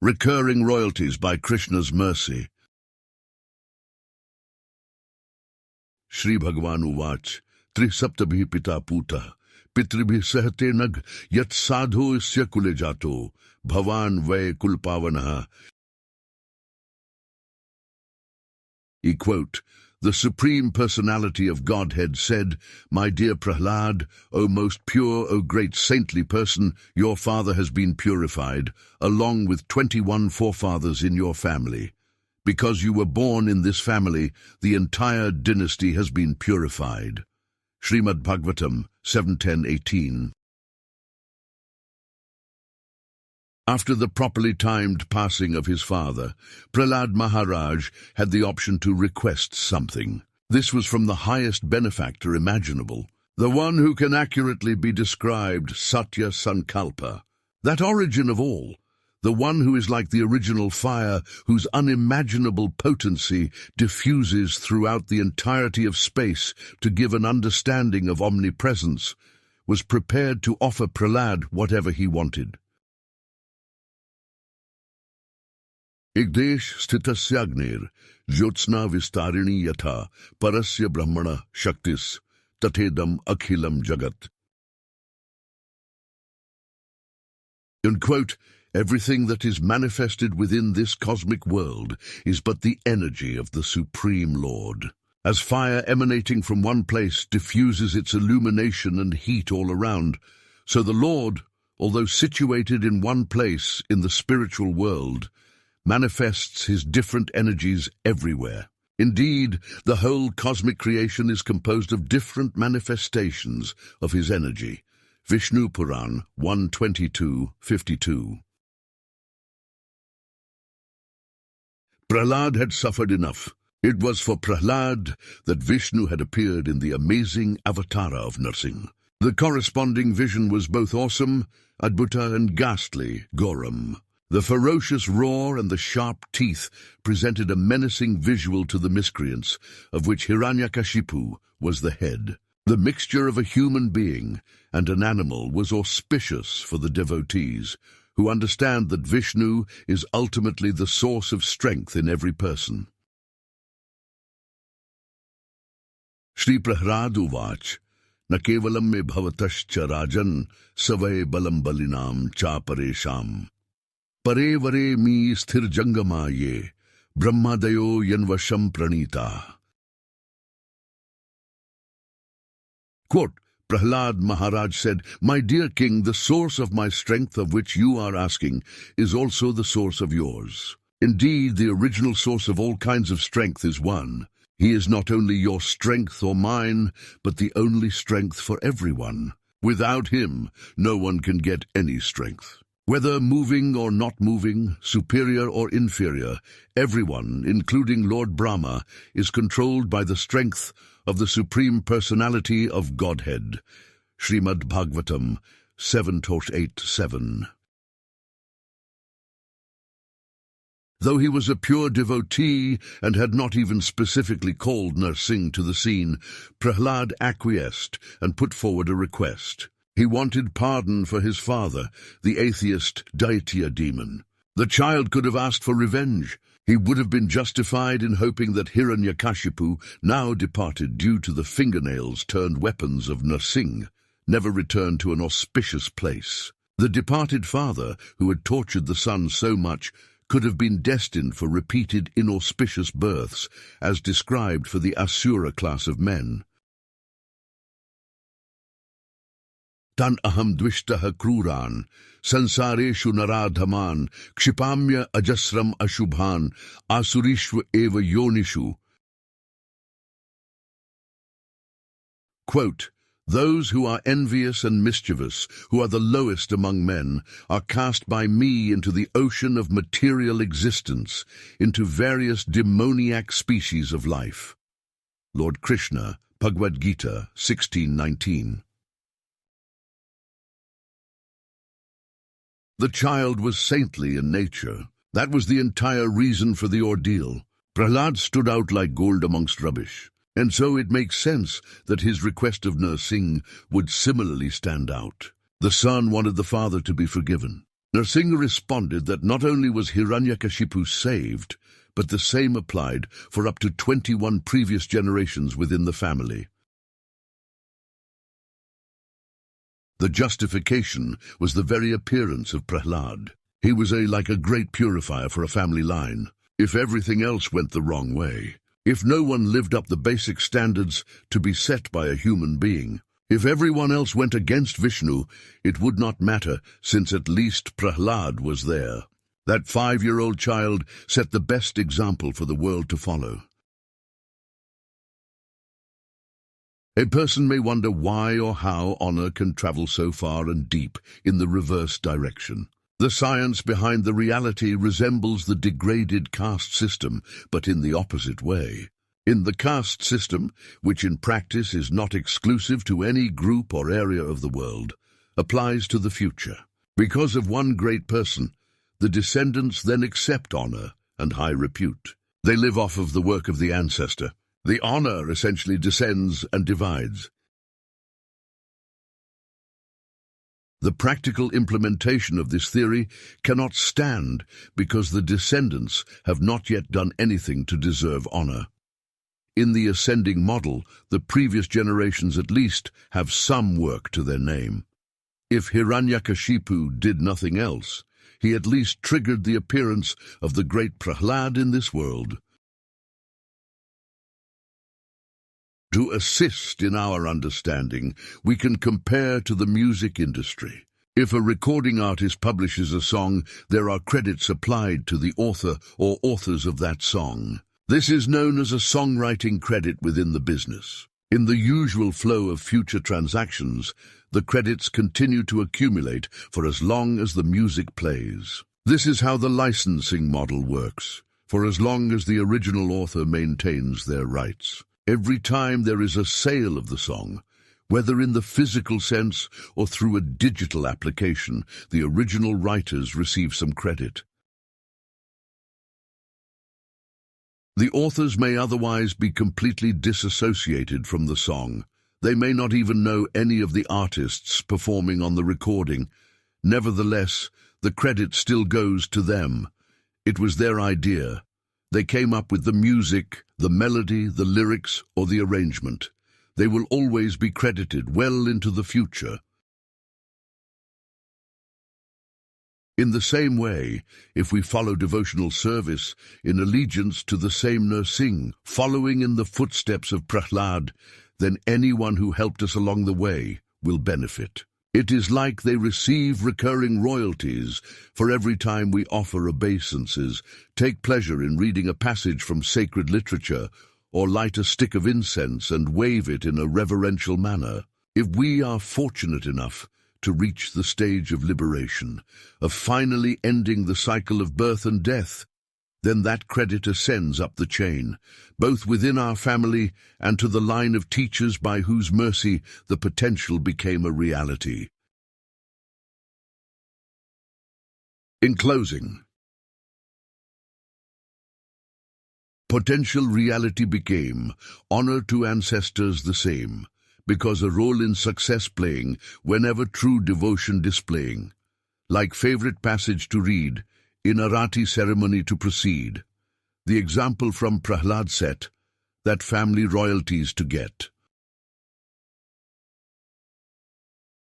Recurring royalties by Krishna's mercy. Shri Bhagavan Uvach, Trisaptabhi Pita Puta, Pitribhi Sahate Nag, Yat Sadho Isya Kule Jato, Bhavan Vai Kulpavanaha. He quote, "The Supreme Personality of Godhead said, 'My dear Prahlad, O most pure, O great saintly person, your father has been purified, along with 21 forefathers in your family. Because you were born in this family, the entire dynasty has been purified.'" Shrimad Bhagavatam 7:10-18. After the properly timed passing of his father, Prahlad Maharaj had the option to request something. This was from the highest benefactor imaginable, the one who can accurately be described Satya Sankalpa, that origin of all, the one who is like the original fire, whose unimaginable potency diffuses throughout the entirety of space to give an understanding of omnipresence, was prepared to offer Prahlad whatever he wanted. Igdesh sthitasyagnir, jyotsna vistarini yatha, parasya brahmana shaktis, tatedam akhilam jagat. And quote, "Everything that is manifested within this cosmic world is but the energy of the Supreme Lord. As fire emanating from one place diffuses its illumination and heat all around, so the Lord, although situated in one place in the spiritual world, manifests his different energies everywhere. Indeed, the whole cosmic creation is composed of different manifestations of his energy." Vishnu Puran 1:22-52. Prahlad had suffered enough. It was for Prahlad that Vishnu had appeared in the amazing avatara of Narsingh. The corresponding vision was both awesome, adbhuta, and ghastly, Goram. The ferocious roar and the sharp teeth presented a menacing visual to the miscreants, of which Hiranyakashipu was the head. The mixture of a human being and an animal was auspicious for the devotees, who understand that Vishnu is ultimately the source of strength in every person. Shri Prahlad Uvach, "Na kevalam me bhavatascha rajan, savai balam balinam cha paresham. Pare vare mi sthir jangama ye, brahmadayo yanvasham pranita." Quote, Prahlad Maharaj said, "My dear king, the source of my strength of which you are asking is also the source of yours. Indeed, the original source of all kinds of strength is one. He is not only your strength or mine, but the only strength for everyone. Without him, no one can get any strength. Whether moving or not moving, superior or inferior, everyone, including Lord Brahma, is controlled by the strength of the Supreme Personality of Godhead." Shrimad Bhagavatam 7:8-7. Though he was a pure devotee and had not even specifically called Narsingh to the scene, Prahlad acquiesced and put forward a request. He wanted pardon for his father, the atheist Daitya demon. The child could have asked for revenge. He would have been justified in hoping that Hiranyakashipu, now departed due to the fingernails turned weapons of Narsingh, never returned to an auspicious place. The departed father, who had tortured the son so much, could have been destined for repeated inauspicious births, as described for the Asura class of men. "Tan aham dvishtaha kruran, sansareshu naradhaman, kshipamya ajasram ashubhan, asurishva eva yonishu." Quote, "Those who are envious and mischievous, who are the lowest among men, are cast by me into the ocean of material existence, into various demoniac species of life." Lord Krishna, Bhagavad-gita 16:19. The child was saintly in nature. That was the entire reason for the ordeal. Prahlad stood out like gold amongst rubbish, and so it makes sense that his request of Narsingh would similarly stand out. The son wanted the father to be forgiven. Narsingha responded that not only was Hiranyakashipu saved, but the same applied for up to 21 previous generations within the family. The justification was the very appearance of Prahlada. He was like a great purifier for a family line. If everything else went the wrong way, if no one lived up the basic standards to be set by a human being, if everyone else went against Vishnu, it would not matter, since at least Prahlada was there. That 5-year-old child set the best example for the world to follow. A person may wonder why or how honor can travel so far and deep in the reverse direction. The science behind the reality resembles the degraded caste system, but in the opposite way. In the caste system, which in practice is not exclusive to any group or area of the world, applies to the future. Because of one great person, the descendants then accept honor and high repute. They live off of the work of the ancestor. The honor essentially descends and divides. The practical implementation of this theory cannot stand because the descendants have not yet done anything to deserve honor. In the ascending model, the previous generations at least have some work to their name. If Hiranyakashipu did nothing else, he at least triggered the appearance of the great Prahlada in this world. To assist in our understanding, we can compare to the music industry. If a recording artist publishes a song, there are credits applied to the author or authors of that song. This is known as a songwriting credit within the business. In the usual flow of future transactions, the credits continue to accumulate for as long as the music plays. This is how the licensing model works, for as long as the original author maintains their rights. Every time there is a sale of the song, whether in the physical sense or through a digital application, the original writers receive some credit. The authors may otherwise be completely disassociated from the song. They may not even know any of the artists performing on the recording. Nevertheless, the credit still goes to them. It was their idea. They came up with the music, the melody, the lyrics, or the arrangement. They will always be credited well into the future. In the same way, if we follow devotional service in allegiance to the same Narsingha, following in the footsteps of Prahlada, then anyone who helped us along the way will benefit. It is like they receive recurring royalties for every time we offer obeisances, take pleasure in reading a passage from sacred literature, or light a stick of incense and wave it in a reverential manner. If we are fortunate enough to reach the stage of liberation, of finally ending the cycle of birth and death, then that credit ascends up the chain, both within our family and to the line of teachers by whose mercy the potential became a reality. In closing, potential reality became honor to ancestors the same, because a role in success playing whenever true devotion displaying, like favorite passage to read, in arati ceremony to proceed, the example from Prahlad set, that family royalties to get.